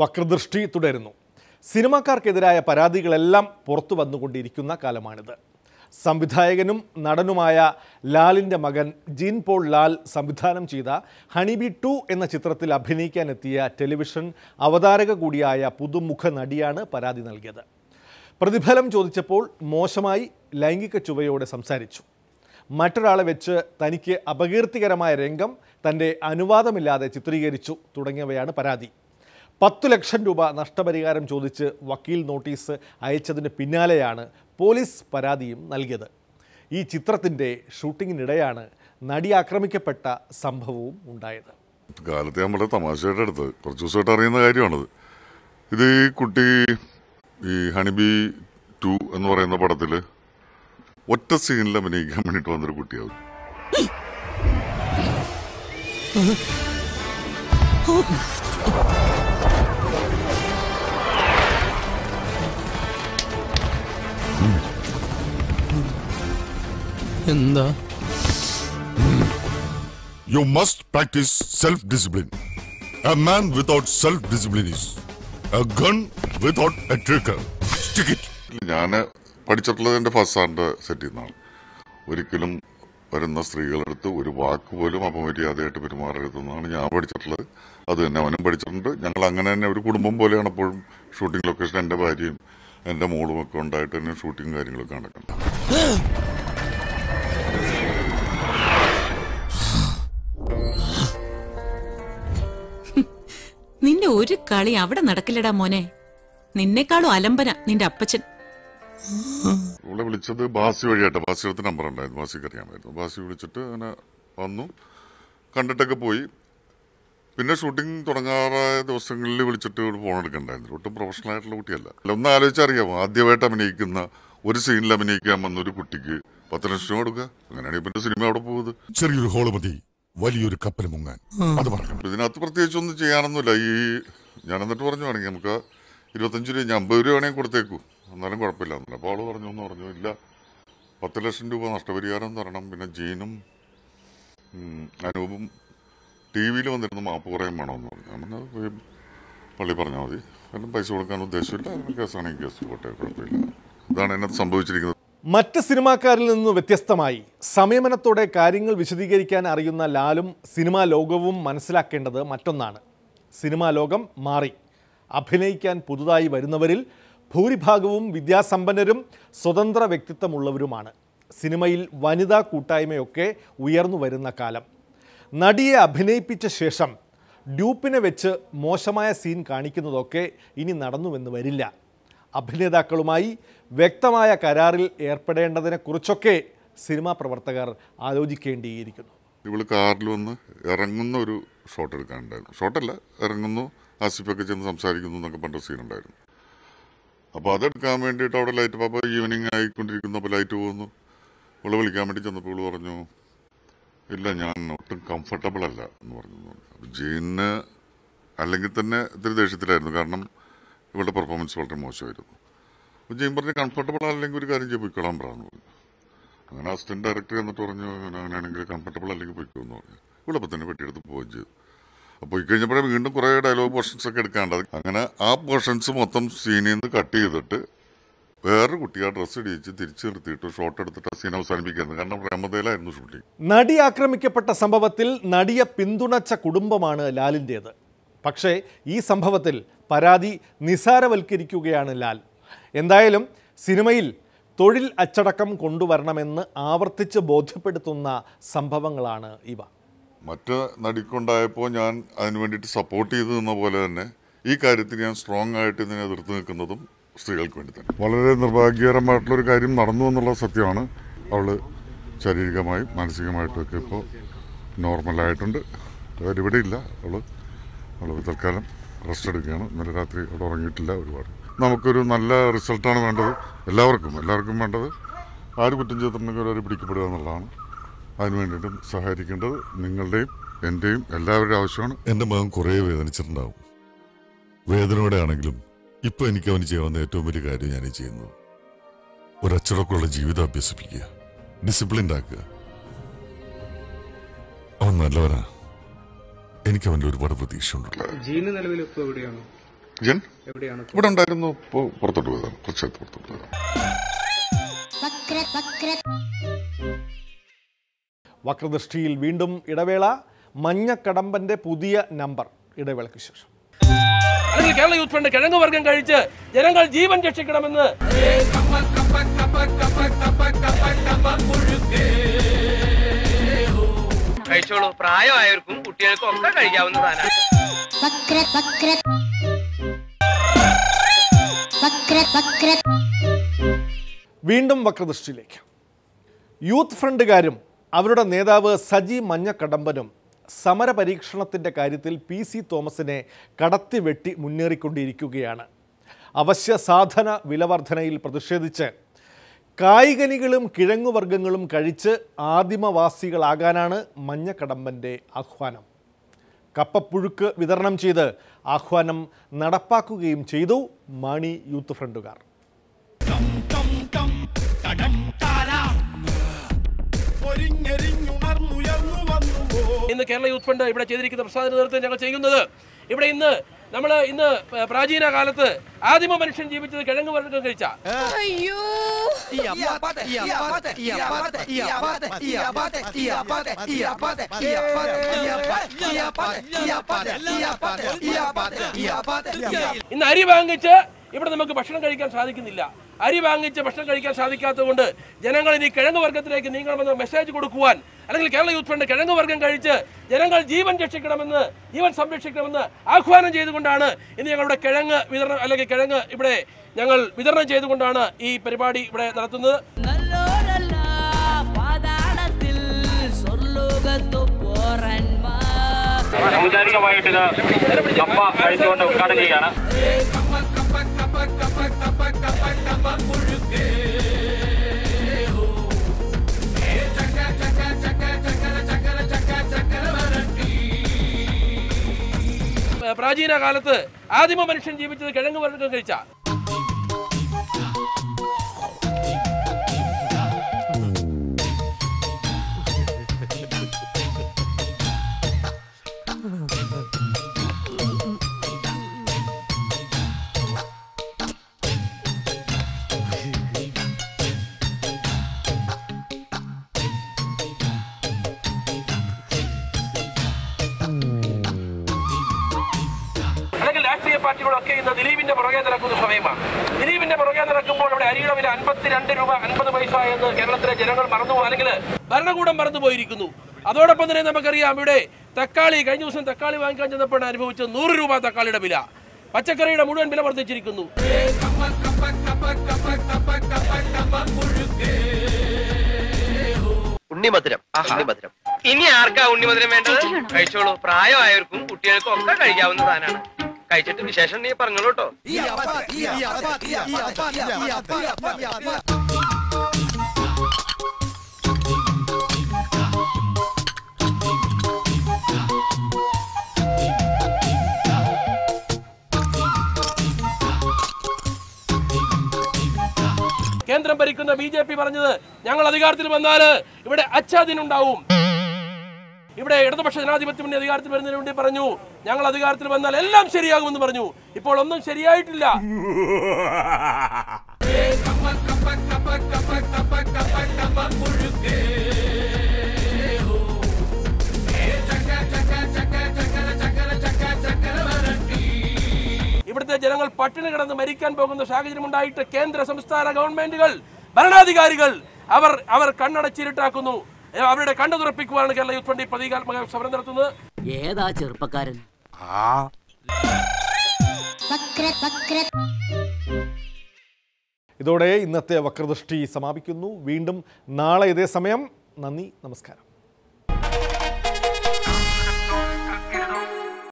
വക്രദൃഷ്ടി തുടരുന്നു. സിനിമാക്കാർക്കെതിരായ പരാതികളെല്ലാം പുറത്തു വന്നുകൊണ്ടിരിക്കുന്ന കാലമാണിത്. സംവിധായകനും നടനുമായ ലാലിൻ്റെ മകൻ ജീൻ പോൾ ലാൽ സംവിധാനം ചെയ്ത ഹണിബി 2 എന്ന ചിത്രത്തിൽ അഭിനയിക്കാനെത്തിയ ടെലിവിഷൻ അവതാരക കൂടിയായ പുതുമുഖ നടിയാണ് പരാതി നൽകിയത്. പ്രതിഫലം ചോദിച്ചപ്പോൾ മോശമായി ലൈംഗിക ചുവയോടെ സംസാരിച്ചു. മറ്റൊരാളെ വെച്ച് തനിക്ക് അപകീർത്തികരമായ രംഗം തൻ്റെ അനുവാദമില്ലാതെ ചിത്രീകരിച്ചു തുടങ്ങിയവയാണ് പരാതി. 10 ലക്ഷം രൂപ നഷ്ടപരിഹാരം ചോദിച്ച് വക്കീൽ നോട്ടീസ് അയച്ചതിന് പിന്നാലെയാണ് പോലീസ് പരാതിയും നൽകിയത്. ഈ ചിത്രത്തിൻ്റെ ഷൂട്ടിങ്ങിനിടെയാണ് നടി ആക്രമിക്കപ്പെട്ട സംഭവവും ഉണ്ടായത്. കാലത്ത് നമ്മൾ തമാശയായിട്ട് എടുത്ത് കുറച്ച് ദിവസമായിട്ട് അറിയുന്ന കാര്യമാണിത്. ഇത് ഈ കുട്ടി ഈ ഹണിബി 2 എന്ന് പറയുന്ന പടത്തിൽ ഒറ്റ സീനിൽ അഭിനയിക്കാൻ വേണ്ടിയിട്ട് വന്നൊരു കുട്ടിയാവും. എന്താ? You must practice self-discipline. A man without self-discipline is a gun without a trigger. Stick it. ഞാൻ പഠിച്ചിട്ടുള്ളത് എൻ്റെ ഫസ്റ്റ് സാറിൻ്റെ സെറ്റിൽ നിന്നാണ്. ഒരിക്കലും വരുന്ന സ്ത്രീകളെടുത്ത് ഒരു വാക്ക് പോലും അപമര്യാദയായിട്ട് പെരുമാറരുതെന്നാണ് ഞാൻ പഠിച്ചിട്ടുള്ളത്. അത് തന്നെ അവനും പഠിച്ചിട്ടുണ്ട്. ഞങ്ങൾ അങ്ങനെ തന്നെ ഒരു കുടുംബം പോലെയാണ് എപ്പോഴും ഷൂട്ടിംഗ് ലൊക്കേഷൻ. എൻ്റെ ഭാര്യയും എൻ്റെ മോളും ഒക്കെ ഉണ്ടായിട്ട് തന്നെ ഷൂട്ടിങ് കാര്യങ്ങളൊക്കെ നടക്കുന്നത്. നിന്റെ ഒരു കളി അവിടെ നടക്കില്ലടാ മോനെ. നിന്നെക്കാളും അലമ്പന നിന്റെ അപ്പച്ചൻ. ഇവിടെ വിളിച്ചത് ബാസി വഴിയായിട്ട്. ബാസിയുടെ നമ്പർ ഉണ്ടായിരുന്നു, ബാസിക്ക് അറിയാമായിരുന്നു. ബാസി വിളിച്ചിട്ട് അങ്ങനെ വന്നു, കണ്ടിട്ടൊക്കെ പോയി. പിന്നെ ഷൂട്ടിംഗ് തുടങ്ങാറായ ദിവസങ്ങളിൽ വിളിച്ചിട്ട് ഒരു ഫോൺ എടുക്കണ്ടായിരുന്നു. ഒട്ടും പ്രൊഫഷണൽ ആയിട്ടുള്ള കുട്ടിയല്ല. ഒന്ന് ആലോചിച്ചറിയാമോ, ആദ്യമായിട്ട് അഭിനയിക്കുന്ന ഒരു സീനിൽ അഭിനയിക്കാൻ വന്ന ഒരു കുട്ടിക്ക് 10 ലക്ഷം കൊടുക്കുക. അങ്ങനെയാണെങ്കിൽ പിന്നെ സിനിമ അവിടെ പോകുന്നത്. ചെറിയൊരു ഹോള് മതി വലിയൊരു കപ്പൽ മുങ്ങാൻ. അത് പറഞ്ഞു. ഇതിനകത്ത് പ്രത്യേകിച്ച് ഒന്നും ചെയ്യാനൊന്നുമില്ല. ഈ ഞാൻ എന്നിട്ട് പറഞ്ഞു വേണമെങ്കിൽ നമുക്ക് 25 രൂപ 50 രൂപ വേണമെങ്കിൽ കൊടുത്തേക്കൂ, എന്നാലും കുഴപ്പമില്ല. അപ്പോൾ ആള് പറഞ്ഞു ഇല്ല 10 ലക്ഷം രൂപ നഷ്ടപരിഹാരം തരണം. പിന്നെ ജീനും അനൂപും TV-യിൽ വന്നിരുന്ന് മാപ്പ് പറയാൻ വേണമെന്ന് പറഞ്ഞു. അങ്ങനെ പള്ളി പറഞ്ഞാൽ മതി, എല്ലാം പൈസ കൊടുക്കാൻ ഉദ്ദേശമില്ല. അങ്ങനെ കേസാണെങ്കിൽ കേസ് പോട്ടെ, കുഴപ്പമില്ല. ഇതാണ് അതിനകത്ത് സംഭവിച്ചിരിക്കുന്നത്. മറ്റ് സിനിമാക്കാരിൽ നിന്ന് വ്യത്യസ്തമായി സംയമനത്തോടെ കാര്യങ്ങൾ വിശദീകരിക്കാൻ അറിയുന്ന ലാലും സിനിമാ ലോകവും മനസ്സിലാക്കേണ്ടത് മറ്റൊന്നാണ്. സിനിമാ ലോകം മാറി. അഭിനയിക്കാൻ പുതുതായി വരുന്നവരിൽ ഭൂരിഭാഗവും വിദ്യാസമ്പന്നരും സ്വതന്ത്ര വ്യക്തിത്വമുള്ളവരുമാണ്. സിനിമയിൽ വനിതാ കൂട്ടായ്മയൊക്കെ ഉയർന്നു വരുന്ന കാലം. നടിയെ അഭിനയിപ്പിച്ച ശേഷം ഡ്യൂപ്പിനെ വെച്ച് മോശമായ സീൻ കാണിക്കുന്നതൊക്കെ ഇനി നടന്നുവെന്ന് വരില്ല. അഭിനേതാക്കളുമായി വ്യക്തമായ കരാറിൽ ഏർപ്പെടേണ്ടതിനെക്കുറിച്ചൊക്കെ സിനിമാ പ്രവർത്തകർ ആലോചിക്കേണ്ടിയിരിക്കുന്നു. ഇവള് കാറിൽ വന്ന് ഇറങ്ങുന്ന ഒരു ഷോട്ട് എടുക്കാനുണ്ടായിരുന്നു. ഷോട്ടല്ല, ഇറങ്ങുന്നു, ആസിഫൊക്കെ ചെന്ന് സംസാരിക്കുന്നു എന്നൊക്കെ പറഞ്ഞ സീനുണ്ടായിരുന്നു. അപ്പോൾ അതെടുക്കാൻ വേണ്ടിയിട്ട് അവിടെ ലൈറ്റ് പാപ്പ ഈവനിങ് ആയിക്കൊണ്ടിരിക്കുന്നപ്പോൾ ലൈറ്റ് പോകുന്നു. ഇവളെ വിളിക്കാൻ വേണ്ടി ചെന്നപ്പോൾ ഇവള് പറഞ്ഞു ഇല്ല ഞാൻ ഒട്ടും കംഫർട്ടബിൾ അല്ല എന്ന് പറഞ്ഞു. അപ്പോൾ ജീന് അല്ലെങ്കിൽ തന്നെ ഇത്തിരി ദേഷ്യത്തിലായിരുന്നു, കാരണം ഇവളുടെ പെർഫോമൻസ് വളരെ മോശമായിരുന്നു. അപ്പോൾ ജീൻ പറഞ്ഞ് കംഫർട്ടബിൾ അല്ലെങ്കിൽ ഒരു കാര്യം ചെയ്ത് പോയിക്കൊള്ളാൻ പറഞ്ഞു. അങ്ങനെ അസിസ്റ്റന്റ് ഡയറക്ടർ എന്നിട്ട് പറഞ്ഞു അങ്ങനെയാണെങ്കിൽ കംഫർട്ടബിൾ അല്ലെങ്കിൽ പോയിക്കോന്ന് പറഞ്ഞു. ഇവളപ്പോൾ തന്നെ പെട്ടിയെടുത്ത് പോവുകയും ചെയ്തു. അപ്പോൾ പോയി കഴിഞ്ഞപ്പോഴേ വീണ്ടും കുറേ ഡയലോഗ് പോർഷൻസ് ഒക്കെ എടുക്കാണ്ടത്. അങ്ങനെ ആ പോർഷൻസ് മൊത്തം സീനിൽ നിന്ന് കട്ട് ചെയ്തിട്ട് വേറൊരു കുട്ടി ആ ഡ്രസ്സ് ഇടിച്ച് തിരിച്ചു നിർത്തിയിട്ട് ഷോട്ട് എടുത്തിട്ട് ആ സീൻ അവസാനിപ്പിക്കുന്നത്. കാരണം പ്രേമതയിലായിരുന്നു ഷൂട്ടിങ്. നടി ആക്രമിക്കപ്പെട്ട സംഭവത്തിൽ നടിയെ പിന്തുണച്ച കുടുംബമാണ് ലാലിൻ്റേത്. പക്ഷേ ഈ സംഭവത്തിൽ പരാതി നിസാരവൽക്കരിക്കുകയാണ് ലാൽ. എന്തായാലും സിനിമയിൽ തൊഴിൽ അച്ചടക്കം കൊണ്ടുവരണമെന്ന് ആവർത്തിച്ച് ബോധ്യപ്പെടുത്തുന്ന സംഭവങ്ങളാണ് ഇവ. മറ്റ് നടിക്കുണ്ടായപ്പോൾ ഞാൻ അതിന് വേണ്ടിയിട്ട് സപ്പോർട്ട് ചെയ്തു നിന്ന പോലെ തന്നെ ഈ കാര്യത്തിൽ ഞാൻ സ്ട്രോങ് ആയിട്ട് ഇതിനെ എതിർത്ത് നിൽക്കുന്നതും സ്ത്രീകൾക്ക് വേണ്ടി തന്നെ. വളരെ നിർഭാഗ്യകരമായിട്ടുള്ളൊരു കാര്യം നടന്നു എന്നുള്ള സത്യമാണ്. അവൾ ശാരീരികമായും മാനസികമായിട്ടുമൊക്കെ ഇപ്പോൾ നോർമലായിട്ടുണ്ട്. അവരിവിടെ ഇല്ല. അവൾ തൽക്കാലം റെസ്റ്റ് എടുക്കുകയാണ്. ഇന്നലെ രാത്രി അവിടെ ഉറങ്ങിയിട്ടില്ല. ഒരുപാട് നമുക്കൊരു നല്ല റിസൾട്ടാണ് വേണ്ടത്. എല്ലാവർക്കും വേണ്ടത് ആര് കുറ്റം ചെയ്തിട്ടുണ്ടെങ്കിൽ അവർ പിടിക്കപ്പെടുക എന്നുള്ളതാണ്. അതിന് വേണ്ടിയിട്ടും സഹായിക്കേണ്ടത് നിങ്ങളുടെയും എൻ്റെയും എല്ലാവരുടെയും ആവശ്യമാണ്. എൻ്റെ മകൻ കുറേ വേദനിച്ചിട്ടുണ്ടാവും. വേദനയോടെ ആണെങ്കിലും ഇപ്പോൾ എനിക്ക് അവന് ചെയ്യാവുന്ന ഏറ്റവും വലിയ കാര്യം ഞാൻ ചെയ്യുന്നത് ഒരച്ചടക്കമുള്ള ജീവിതം അഭ്യസിപ്പിക്കുക, ഡിസിപ്ലിൻഡ് ആക്കുക. അവൻ നല്ലവനാ. എനിക്ക് അവൻ്റെ ഒരുപാട് പ്രതീക്ഷയുണ്ട്. ജീന് നിലവിൽ ഇപ്പോൾ എവിടെയാണ്? ജൻ ഇവിടെ ഉണ്ടായിരുന്നു, ഇപ്പോൾ പുറത്തോട്ട് പോയതാണ്, കുറച്ചേരത്ത് പുറത്തോട്ട് പോയതാണ്. വക്രദൃഷ്ടിയിൽ വീണ്ടും ഇടവേള. മഞ്ഞക്കടമ്പന്റെ പുതിയ നമ്പർ ഇടവേളയ്ക്ക് ശേഷം. അല്ലെങ്കിൽ കേരള യൂത്ത് ഫണ്ട് കിഴങ്ങ് വർഗം കഴിച്ച് ജനങ്ങൾ ജീവൻ രക്ഷിക്കണമെന്ന് കഴിച്ചോളൂ. പ്രായമായവർക്കും കുട്ടികൾക്കും ഒക്കെ കഴിക്കാവുന്നതാണ്. വീണ്ടും വക്രദൃഷ്ടിയിലേക്ക്. യൂത്ത് ഫ്രണ്ടുകാരും അവരുടെ നേതാവ് സജി മഞ്ഞക്കടമ്പനും സമരപരീക്ഷണത്തിൻ്റെ കാര്യത്തിൽ PC തോമസിനെ കടത്തിവെട്ടി മുന്നേറിക്കൊണ്ടിരിക്കുകയാണ്. അവശ്യ സാധന വിലവർധനയിൽ പ്രതിഷേധിച്ച് കായികനികളും കിഴങ്ങുവർഗ്ഗങ്ങളും കഴിച്ച് ആദിമവാസികളാകാനാണ് മഞ്ഞക്കടമ്പൻ്റെ ആഹ്വാനം. കപ്പപ്പുഴുക്ക് വിതരണം ചെയ്ത് ആഹ്വാനം നടപ്പാക്കുകയും ചെയ്തു മാണി യൂത്ത് ഫ്രണ്ടുകാർ. ഇന്ന് കേരള യൂത്ത് ഫണ്ട് ഇവിടെ ചെയ്തിരിക്കുന്ന പ്രസാദ നേതൃത്വം ഞങ്ങൾ ചെയ്യുന്നത്, ഇവിടെ ഇന്ന് പ്രാചീന കാലത്ത് ആദിമ മനുഷ്യൻ ജീവിച്ചത് കിഴങ്ങ് വർഗ്ഗം കഴിച്ച ഇന്ന് അരി വാങ്ങിച്ച് ഇവിടെ നമുക്ക് ഭക്ഷണം കഴിക്കാൻ സാധിക്കുന്നില്ല. അരി വാങ്ങിച്ച് ഭക്ഷണം കഴിക്കാൻ സാധിക്കാത്തതുകൊണ്ട് ജനങ്ങൾ ഇനി കിഴങ്ങ് വർഗ്ഗത്തിലേക്ക് നീങ്ങണമെന്ന് മെസ്സേജ് കൊടുക്കുവാൻ, അല്ലെങ്കിൽ കേരള യൂത്ത് ഫണ്ട് കിഴങ്ങ് വർഗ്ഗം കഴിച്ച് ജനങ്ങൾ ജീവൻ രക്ഷിക്കണമെന്ന്, ജീവൻ സംരക്ഷിക്കണമെന്ന് ആഹ്വാനം ചെയ്തുകൊണ്ടാണ് ഇന്ന് ഞങ്ങളുടെ കിഴങ്ങ് വിതരണം, അല്ലെങ്കിൽ കിഴങ്ങ് ഇവിടെ ഞങ്ങൾ വിതരണം ചെയ്തുകൊണ്ടാണ് ഈ പരിപാടി ഇവിടെ നടത്തുന്നത്. ഔപചാരികമായിട്ട് കപ്പ കഴിച്ചുകൊണ്ട് ഉദ്ഘാടനം ചെയ്യാണ്. പ്രാചീന കാലത്ത് ആദിമ മനുഷ്യൻ ജീവിച്ചത് കിഴങ്ങ് വർഗ്ഗം കഴിച്ച രാഷ്ട്രീയ പാർട്ടികളൊക്കെ ഇന്ന് ദിലീപിന്റെ പുറകെ നടക്കുന്ന സമയമാണ്. ദിലീപിന്റെ പുറകെ നടക്കുമ്പോൾ ഇവിടെ അരിയുടെ വില 52 രൂപ 50 പൈസ എന്ന് കേരളത്തിലെ ജനങ്ങൾ മറന്നുപോയി, അല്ലെങ്കിൽ ഭരണകൂടം മറന്നുപോയിരിക്കുന്നു. അതോടൊപ്പം തന്നെ നമുക്കറിയാം, ഇവിടെ തക്കാളി കഴിഞ്ഞ ദിവസം തക്കാളി വാങ്ങിക്കാൻ ചെന്നപ്പോൾ അനുഭവിച്ചത് 100 രൂപ തക്കാളിയുടെ വില. പച്ചക്കറിയുടെ മുഴുവൻ വില വർദ്ധിച്ചിരിക്കുന്നു. ഉണ്ണിമധുരം ഇനി ആർക്കാ ഉണ്ണിമധുരം വേണ്ടത്? കഴിച്ചോളൂ. പ്രായമായവർക്കും കുട്ടികൾക്കും ഒക്കെ കഴിക്കാവുന്ന സാധനമാണ്. കഴിച്ചിട്ട് വിശേഷം നീ പറഞ്ഞോളൂ കേട്ടോ. കേന്ദ്രം ഭരിക്കുന്ന BJP പറഞ്ഞത്, ഞങ്ങൾ അധികാരത്തിൽ വന്നാൽ ഇവിടെ അച്ഛാദിനുണ്ടാവും. ഇവിടെ ഇടതുപക്ഷ ജനാധിപത്യ മുന്നണി അധികാരത്തിൽ വരുന്നതിന് വേണ്ടി പറഞ്ഞു, ഞങ്ങൾ അധികാരത്തിൽ വന്നാൽ എല്ലാം ശരിയാകുമെന്ന് പറഞ്ഞു. ഇപ്പോൾ ഒന്നും ശരിയായിട്ടില്ല. ഇവിടുത്തെ ജനങ്ങൾ പട്ടിണി കിടന്ന് മരിക്കാൻ പോകുന്ന സാഹചര്യം ഉണ്ടായിട്ട് കേന്ദ്ര സംസ്ഥാന ഗവൺമെന്റുകൾ, ഭരണാധികാരികൾ അവർ കണ്ണടച്ചിരുട്ടാക്കുന്നു. അവരുടെ കണ്ണു തുറപ്പിക്കുവാനാണ് കേരള യൂത്ത് ഫണ്ട് പ്രതീകാത്മക സമരം നടത്തുന്നത്. ഏതാ ചെറുപ്പക്കാരൻ? ഇതോടെ ഇന്നത്തെ വക്രദൃഷ്ടി സമാപിക്കുന്നു. വീണ്ടും നാളെ ഇതേ സമയം. നന്ദി, നമസ്കാരം.